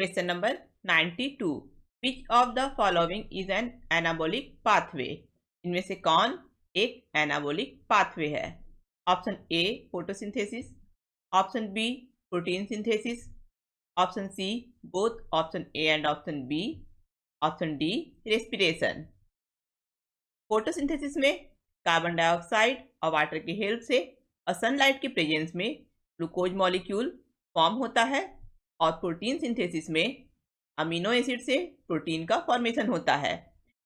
Question number 92। Which of the following is an anabolic pathway? इनमें से कौन एक एनाबॉलिक पाथवे है? Option A photosynthesis, option B protein synthesis, option C both option A and option B, option D respiration. Photosynthesis में carbon dioxide और water की help से और सनलाइट के प्रेजेंस में ग्लूकोज मॉलिक्यूल फॉर्म होता है, और प्रोटीन सिंथेसिस में अमीनो एसिड से प्रोटीन का फॉर्मेशन होता है।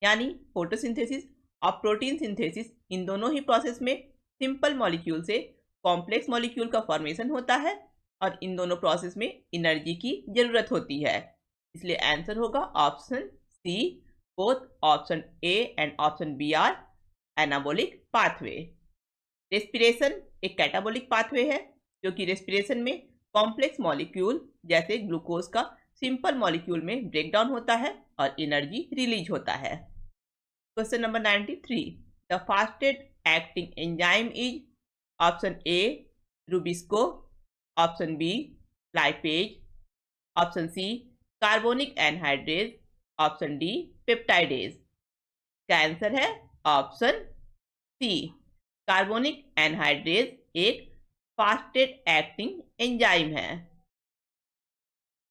यानी फोटोसिंथेसिस और प्रोटीन सिंथेसिस इन दोनों ही प्रोसेस में सिंपल मॉलिक्यूल से कॉम्प्लेक्स मॉलिक्यूल का फॉर्मेशन होता है, और इन दोनों प्रोसेस में एनर्जी की जरूरत होती है। इसलिए आंसर होगा option C, both option A and option B are anabolic pathway. Respiration एक कैटाबॉलिक पाथवे है, क्योंकि रेस्पिरेशन में कॉम्प्लेक्स मॉलिक्यूल जैसे ग्लूकोज का सिंपल मॉलिक्यूल में ब्रेकडाउन होता है और एनर्जी रिलीज होता है। Question number 93। The fastest acting enzyme is option A rubisco, option B lipase, option C carbonic anhydrase, option D peptidase. क्या आंसर है? ऑप्शन सी, कार्बोनिक एनहाइड्रेज एक फास्टेस्ट एक्टिंग एंजाइम है।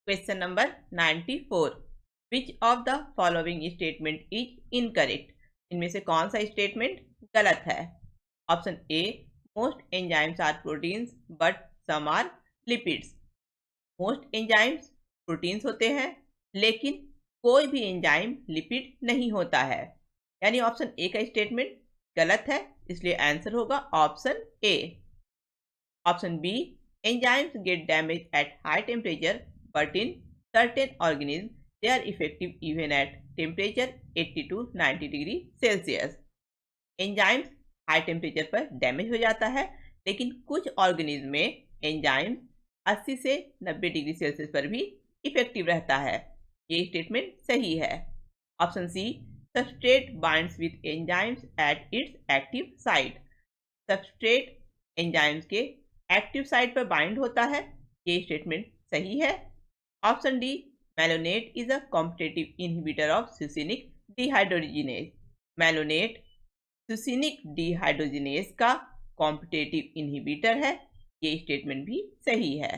Question number 94। Which of the following statement is incorrect? इनमें से कौन सा statement गलत है? Option A most enzymes are proteins but some are lipids. Most enzymes proteins होते हैं, लेकिन कोई भी एंजाइम लिपिड नहीं होता है। यानी ऑप्शन ए का स्टेटमेंट गलत है, इसलिए आंसर होगा option A. Option B enzymes get damage at high temperature but in certain organisms they are effective even at temperature 80 to 90 degree Celsius. Enzymes high temperature पर डैमेज हो जाता है, लेकिन कुछ ऑर्गेनिज्म में एंजाइम्स 80 से 90 डिग्री सेल्सियस पर भी इफेक्टिव रहता है। ये स्टेटमेंट सही है। Option C substrate binds with enzymes at its active site. Substrate enzymes के एक्टिव साइट पर बाइंड होता है, ये स्टेटमेंट सही है। Option D malonate is a competitive inhibitor of succinic dehydrogenase. Malonate succinic dehydrogenase का कॉम्पिटेटिव इनहिबिटर है, ये स्टेटमेंट भी सही है।